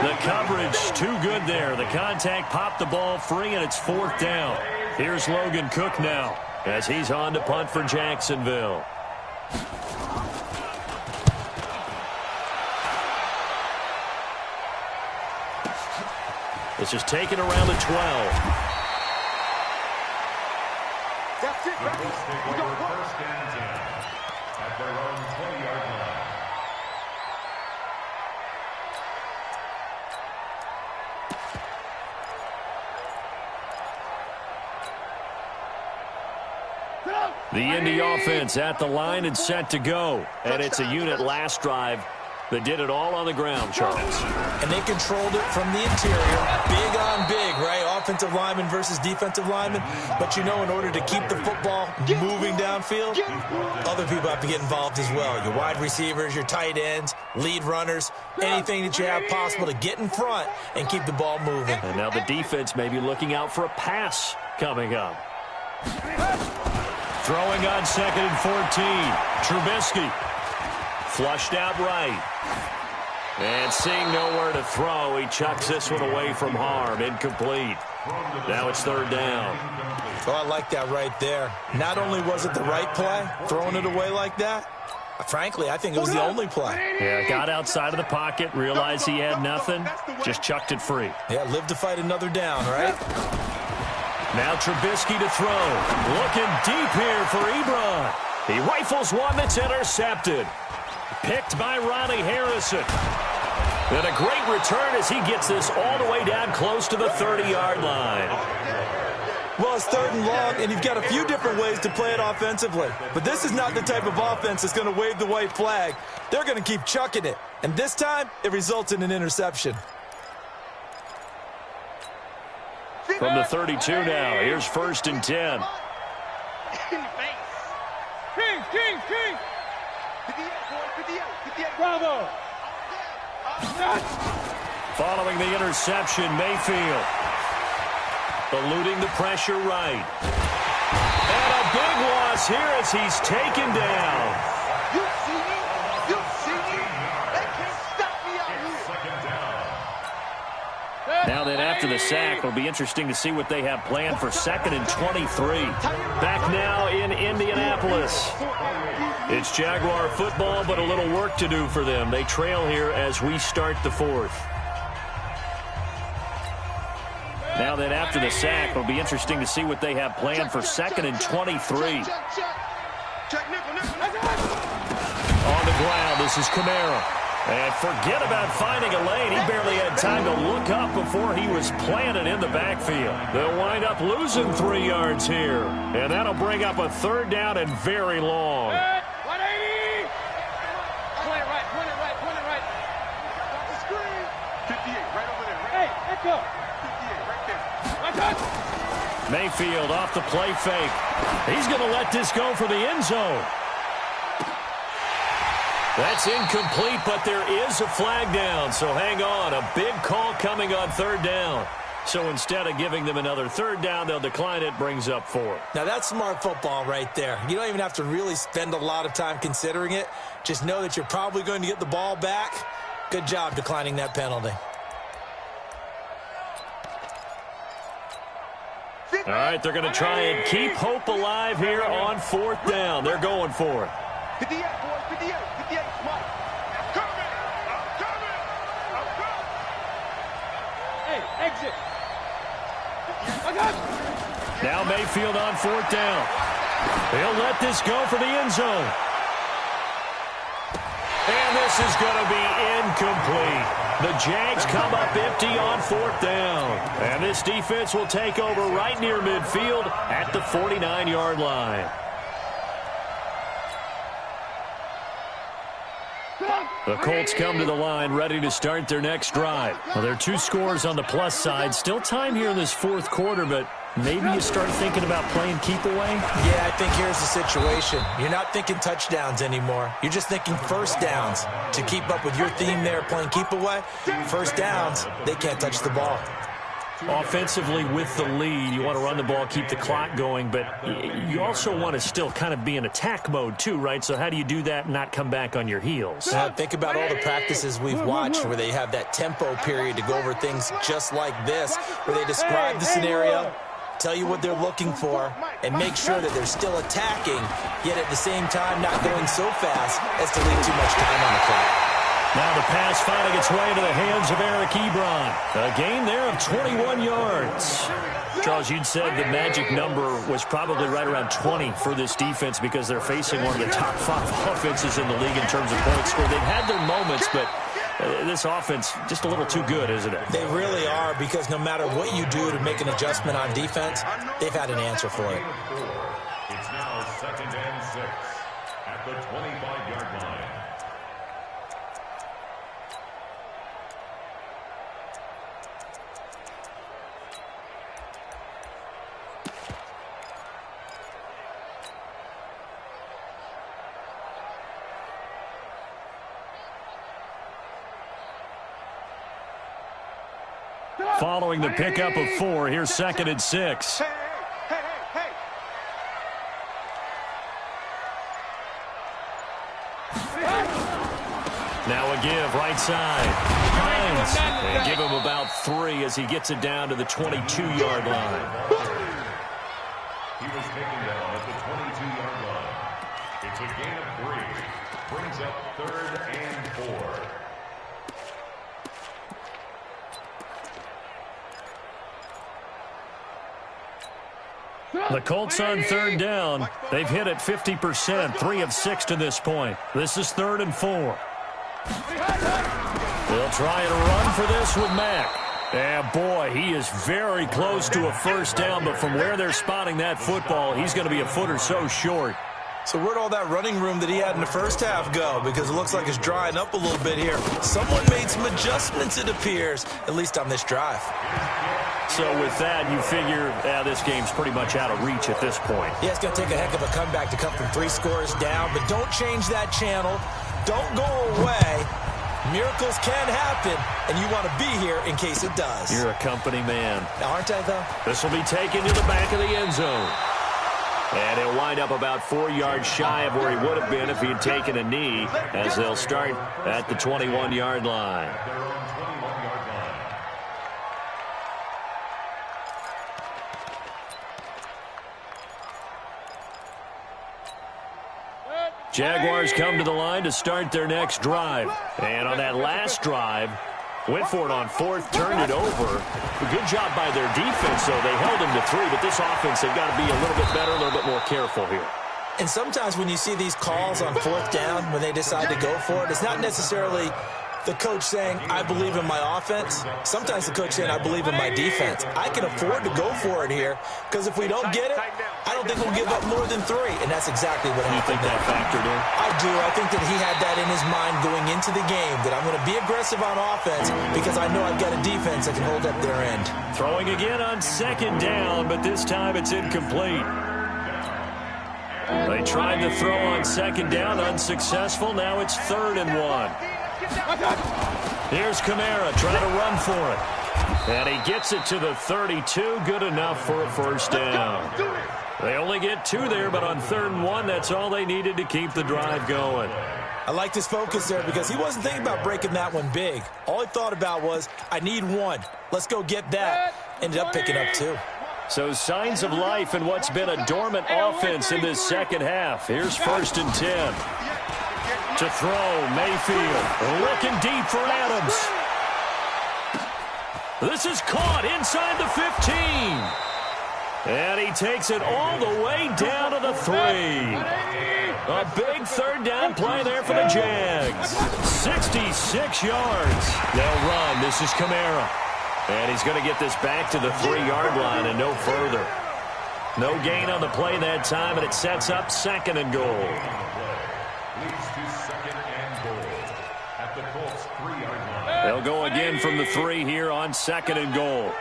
The coverage too good there. The contact popped the ball free, and it's 4th down. Here's Logan Cook now as he's on to punt for Jacksonville. This is taken around the 12. That's it, baby. We got 1st and 10 at their own 20-yard line. The Indy offense at the line and set to go. And it's a unit last drive that did it all on the ground, Charles. And they controlled it from the interior. Big on big, right? offensive lineman versus defensive lineman, but you know in order to keep the football moving downfield, other people have to get involved as well. Your wide receivers, your tight ends, lead runners, anything that you have possible to get in front and keep the ball moving. And now the defense may be looking out for a pass coming up. Throwing on 2nd and 14. Trubisky. Flushed out right. And seeing nowhere to throw, he chucks this one away from harm. Incomplete. Now it's 3rd down. Oh, I like that right there. Not only was it the right play, throwing it away like that, frankly, I think it was the only play. Yeah, got outside of the pocket, realized he had nothing, just chucked it free. Yeah, live to fight another down, right? Now Trubisky to throw. Looking deep here for Ebron. He rifles one that's intercepted. Picked by Ronnie Harrison. And a great return as he gets this all the way down close to the 30-yard line. Well, it's 3rd and long, and you've got a few different ways to play it offensively. But this is not the type of offense that's going to wave the white flag. They're going to keep chucking it. And this time, it results in an interception. From the 32 now, here's 1st and 10. Bravo! Following the interception, Mayfield. Eluding the pressure right. And a big loss here as he's taken down. You see me? You see me? They can't stop me out here. Now then, after the sack, it'll be interesting to see what they have planned for 2nd and 23. Back now in Indianapolis. It's Jaguar football, but a little work to do for them. They trail here as we start the 4th. Now then, after the sack, it'll be interesting to see what they have planned for 2nd and 23. On the ground, this is Kamara. And forget about finding a lane. He barely had time to look up before he was planted in the backfield. They'll wind up losing 3 yards here. And that'll bring up a 3rd down and very long. 180! Point it right. Got the screen. 58, right over there. Hey, echo. 58, right there. Mayfield off the play fake. He's going to let this go for the end zone. That's incomplete, but there is a flag down, so hang on. A big call coming on 3rd down. So instead of giving them another 3rd down, they'll decline it, brings up 4. Now, that's smart football right there. You don't even have to really spend a lot of time considering it. Just know that you're probably going to get the ball back. Good job declining that penalty. All right, they're going to try and keep hope alive here on 4th down. They're going for it. 58, boys, 58, Mike. I'm coming. Hey, exit. Now Mayfield on 4th down. He'll let this go for the end zone. And this is going to be incomplete. The Jags come up empty on 4th down. And this defense will take over right near midfield at the 49-yard line. The Colts come to the line ready to start their next drive. Well, there are 2 scores on the plus side. Still time here in this 4th quarter, but maybe you start thinking about playing keep away? Yeah, I think here's the situation. You're not thinking touchdowns anymore. You're just thinking 1st downs. To keep up with your theme there, playing keep away, 1st downs, they can't touch the ball. Offensively with the lead, you want to run the ball, keep the clock going, but you also want to still kind of be in attack mode too, right? So how do you do that and not come back on your heels? Think about all the practices we've watched where they have that tempo period to go over things just like this, where they describe the scenario, tell you what they're looking for, and make sure that they're still attacking, yet at the same time not going so fast as to leave too much time on the clock. Now the pass finding its way into the hands of Eric Ebron. A gain there of 21 yards. Charles, you'd said the magic number was probably right around 20 for this defense because they're facing one of the top 5 offenses in the league in terms of points scored. They've had their moments, but this offense just a little too good, isn't it? They really are, because no matter what you do to make an adjustment on defense, they've had an answer for it. It's now 2nd and 6 at the 25-yard line. Following the pickup of 4, here's 2nd and 6. Hey. Now a give right side. Hines. And give him about 3 as he gets it down to the 22-yard line. He was taken down at the 22-yard line. It's a gain of 3. Brings up 3rd and 4. The Colts on 3rd down. They've hit it 50%, 3 of 6 to this point. This is 3rd and 4. They'll try and run for this with Mack. And boy, he is very close to a first down, but from where they're spotting that football, he's going to be a foot or so short. So where'd all that running room that he had in the first half go? Because it looks like it's drying up a little bit here. Someone made some adjustments, it appears, at least on this drive. So with that, you figure this game's pretty much out of reach at this point. Yeah, it's going to take a heck of a comeback to come from 3 scores down, but don't change that channel. Don't go away. Miracles can happen, and you want to be here in case it does. You're a company man. Aren't I, though? This will be taken to the back of the end zone. And he'll wind up about 4 yards shy of where he would have been if he had taken a knee, as they'll start at the 21-yard line. Jaguars come to the line to start their next drive. And on that last drive, went for it on 4th, turned it over. Good job by their defense, though. They held him to 3, but this offense, they've got to be a little bit better, a little bit more careful here. And sometimes when you see these calls on 4th down, when they decide to go for it, it's not necessarily the coach saying, I believe in my offense. Sometimes the coach saying, I believe in my defense. I can afford to go for it here, because if we don't get it, I don't think we'll give up more than 3. And that's exactly what happened. You think that factored in? I do. I think that he had that in his mind going into the game, that I'm going to be aggressive on offense because I know I've got a defense that can hold up their end. Throwing again on 2nd down, but this time it's incomplete. They tried to throw on 2nd down, unsuccessful. Now it's 3rd and 1. Here's Kamara trying to run for it. And he gets it to the 32. Good enough for a first down. They only get 2 there, but on 3rd and 1, that's all they needed to keep the drive going. I like his focus there because he wasn't thinking about breaking that one big. All he thought about was, I need 1. Let's go get that. Ended up picking up 2. So signs of life in what's been a dormant offense in this second half. Here's 1st and 10. To throw, Mayfield looking deep for Adams. This is caught inside the 15. And he takes it all the way down to the 3. A big 3rd down play there for the Jags. 66 yards. They'll run. This is Kamara. And he's going to get this back to the 3-yard line and no further. No gain on the play that time, and it sets up 2nd and goal. They'll go again from the 3 here on 2nd and goal.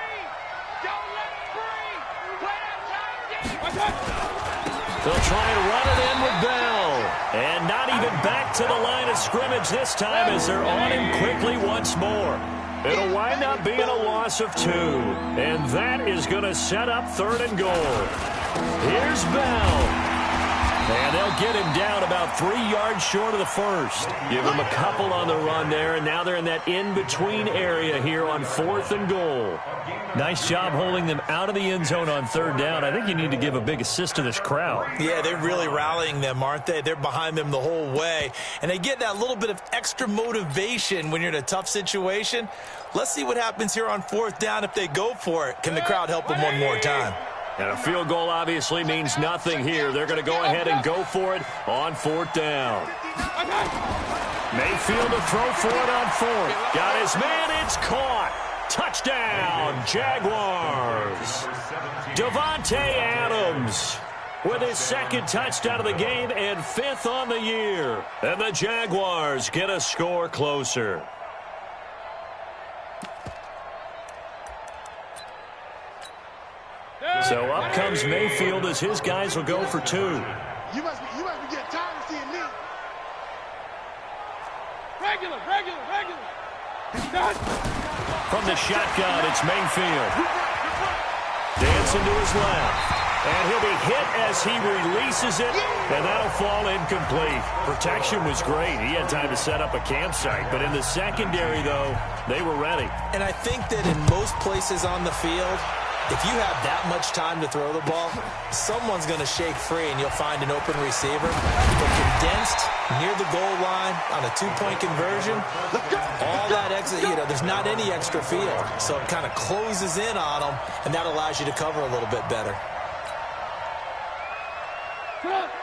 They'll try and run it in with Bell. And not even back to the line of scrimmage this time as they're on him quickly once more. It'll wind up being a loss of 2. And that is going to set up 3rd and goal. Here's Bell. And they'll get him down about 3 yards short of the first. Give him a couple on the run there, and now they're in that in-between area here on 4th and goal. Nice job holding them out of the end zone on 3rd down. I think you need to give a big assist to this crowd. Yeah, they're really rallying them, aren't they? They're behind them the whole way. And they get that little bit of extra motivation when you're in a tough situation. Let's see what happens here on 4th down if they go for it. Can the crowd help them one more time? And a field goal obviously means nothing here. They're going to go ahead and go for it on 4th down. Mayfield to throw for it on 4th. Got his man. It's caught. Touchdown, Jaguars. Davante Adams with his 2nd touchdown of the game and 5th on the year. And the Jaguars get a score closer. So up comes Mayfield as his guys will go for 2. You must be getting tired of seeing me. Regular. From the shotgun, it's Mayfield. Dancing to his left. And he'll be hit as he releases it, and that'll fall incomplete. Protection was great. He had time to set up a campsite. But in the secondary, though, they were ready. And I think that in most places on the field, if you have that much time to throw the ball, someone's going to shake free, and you'll find an open receiver. But condensed near the goal line on a two-point conversion, all that extra, there's not any extra field. So it kind of closes in on them, and that allows you to cover a little bit better.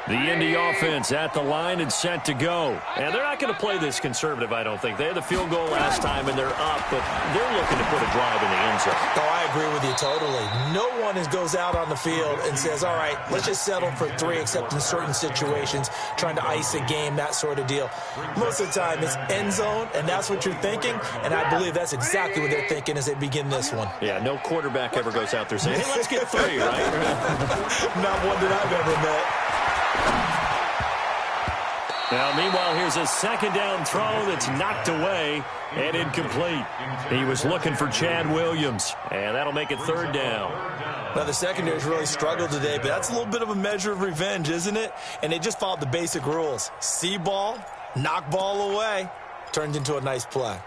The Indy offense at the line and set to go. And they're not going to play this conservative, I don't think. They had the field goal last time, and they're up, but they're looking to put a drive in the end zone. Oh, I agree with you totally. No one goes out on the field and says, all right, let's just settle for 3, except in certain situations, trying to ice a game, that sort of deal. Most of the time, it's end zone, and that's what you're thinking, and I believe that's exactly what they're thinking as they begin this one. Yeah, no quarterback ever goes out there saying, hey, let's get 3, right? Not one that I've ever met. Now, meanwhile, here's a second down throw that's knocked away and incomplete. He was looking for Chad Williams, and that'll make it 3rd down. Now, the secondary's really struggled today, but that's a little bit of a measure of revenge, isn't it? And they just followed the basic rules. See ball, knock ball away, turned into a nice play.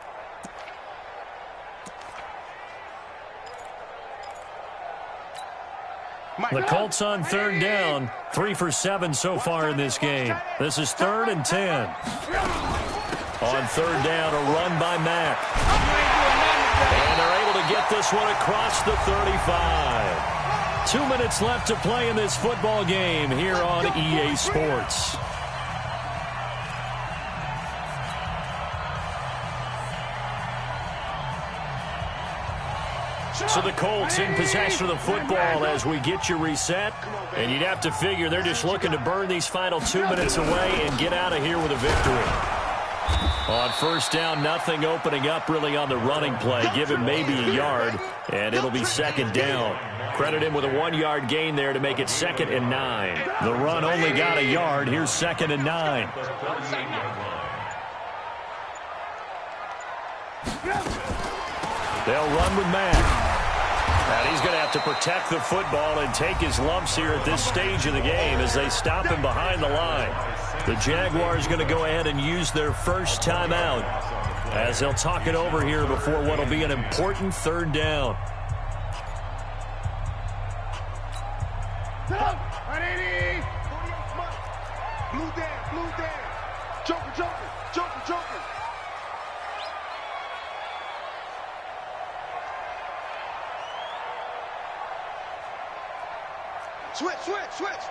The Colts on 3rd down, 3 for 7 so far in this game. This is 3rd and 10. On 3rd down, a run by Mack. And they're able to get this one across the 35. 2 minutes left to play in this football game here on EA Sports. So the Colts in possession of the football as we get you reset. And you'd have to figure they're just looking to burn these final 2 minutes away and get out of here with a victory. On 1st down, nothing opening up really on the running play. Give him maybe a yard, and it'll be 2nd down. Credit him with a 1-yard gain there to make it 2nd and 9. The run only got a yard. Here's 2nd and 9. They'll run with Mack. And he's going to have to protect the football and take his lumps here at this stage of the game as they stop him behind the line. The Jaguars going to go ahead and use their first timeout as they'll talk it over here before what will be an important 3rd down. Blue down. Joker. Switch.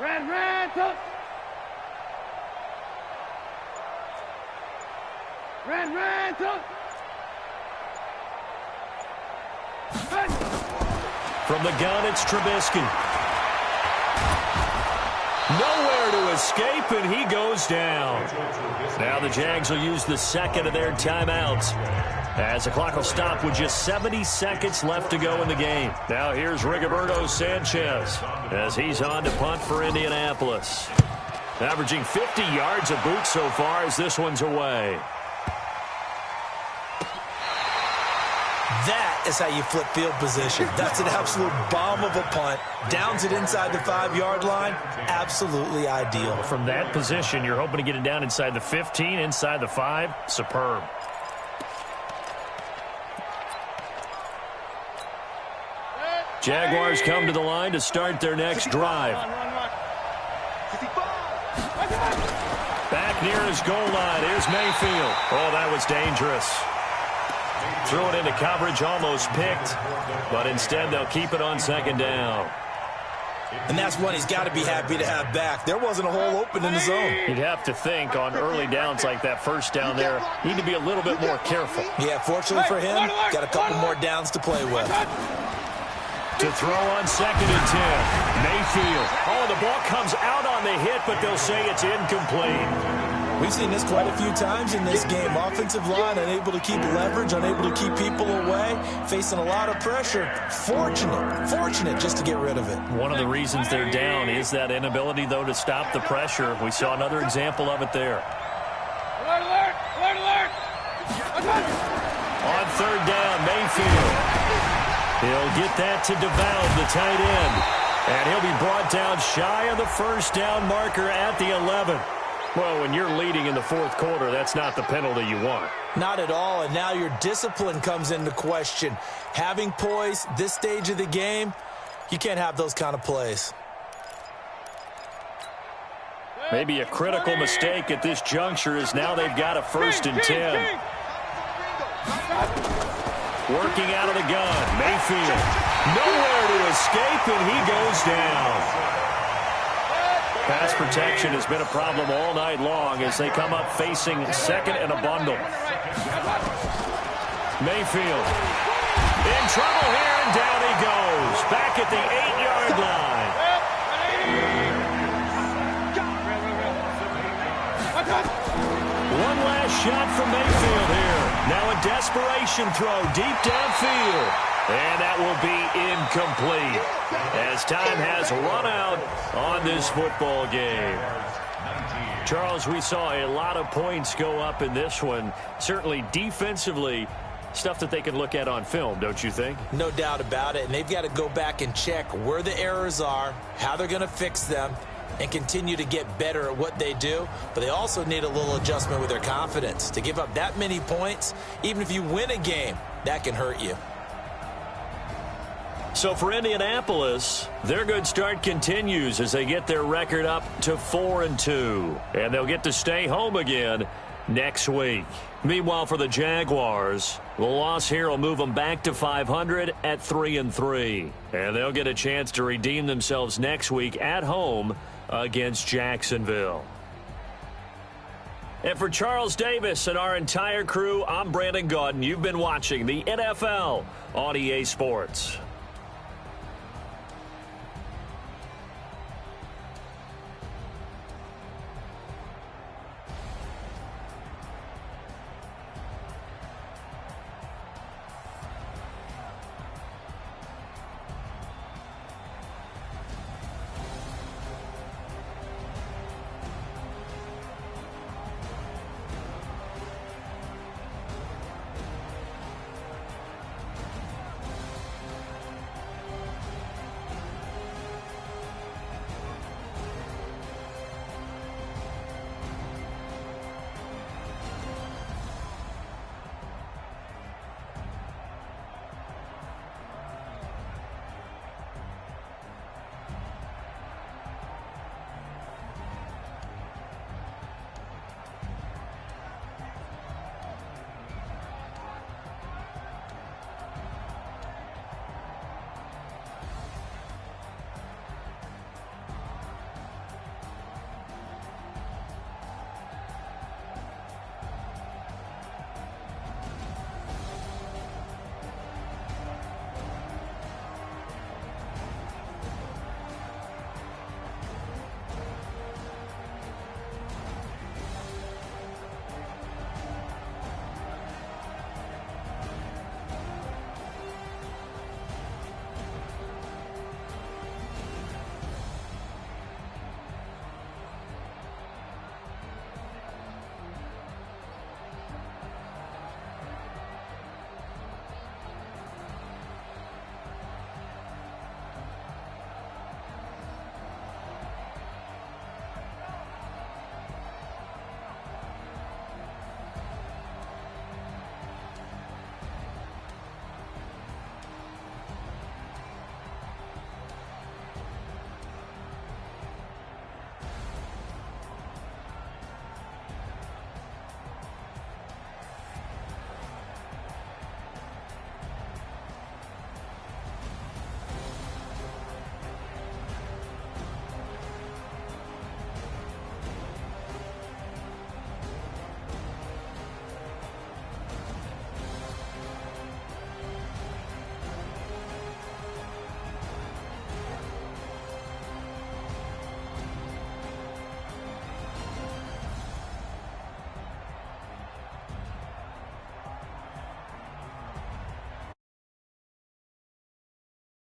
Ran, tuck. Ran, tuck. From the gun, it's Trubisky. Nowhere to escape, and he goes down. Now the Jags will use the 2nd of their timeouts as the clock will stop with just 70 seconds left to go in the game. Now here's Rigoberto Sanchez as he's on to punt for Indianapolis. Averaging 50 yards a boot so far as this one's away. That is how you flip field position. That's an absolute bomb of a punt. Downs it inside the 5-yard line. Absolutely ideal. From that position, you're hoping to get it down inside the 15, inside the 5. Superb. Jaguars come to the line to start their next drive. Back near his goal line. Here's Mayfield. Oh, that was dangerous. Threw it into coverage, almost picked, but instead they'll keep it on 2nd down. And that's one he's got to be happy to have back. There wasn't a hole open in the zone. You'd have to think on early downs like that 1st down there, need to be a little bit more careful. Yeah, fortunately for him, got a couple more downs to play with. To throw on 2nd and 10. Mayfield. Oh, the ball comes out on the hit, but they'll say it's incomplete. We've seen this quite a few times in this game. Offensive line unable to keep leverage, unable to keep people away, facing a lot of pressure. Fortunate just to get rid of it. One of the reasons they're down is that inability, though, to stop the pressure. We saw another example of it there. Alert! On third down, Mayfield. He'll get that to DeValve, the tight end. And he'll be brought down shy of the first down marker at the 11. Well, when you're leading in the fourth quarter, that's not the penalty you want. Not at all, and now your discipline comes into question. Having poise this stage of the game, you can't have those kind of plays. Maybe a critical mistake at this juncture is now they've got a 1st and 10. Working out of the gun, Mayfield. Nowhere to escape, and he goes down. Pass protection has been a problem all night long as they come up facing second and a bundle. Mayfield in trouble here, and down he goes. Back at the 8-yard line. One last shot from Mayfield here. Now a desperation throw deep downfield. And that will be incomplete as time has run out on this football game. Charles, we saw a lot of points go up in this one. Certainly defensively, stuff that they can look at on film, don't you think? No doubt about it. And they've got to go back and check where the errors are, how they're going to fix them, and continue to get better at what they do. But they also need a little adjustment with their confidence. To give up that many points, even if you win a game, that can hurt you. So for Indianapolis, their good start continues as they get their record up to 4-2. And they'll get to stay home again next week. Meanwhile, for the Jaguars, the loss here will move them back to 500 at 3-3. And they'll get a chance to redeem themselves next week at home against Jacksonville. And for Charles Davis and our entire crew, I'm Brandon Gaudin. You've been watching the NFL on EA Sports.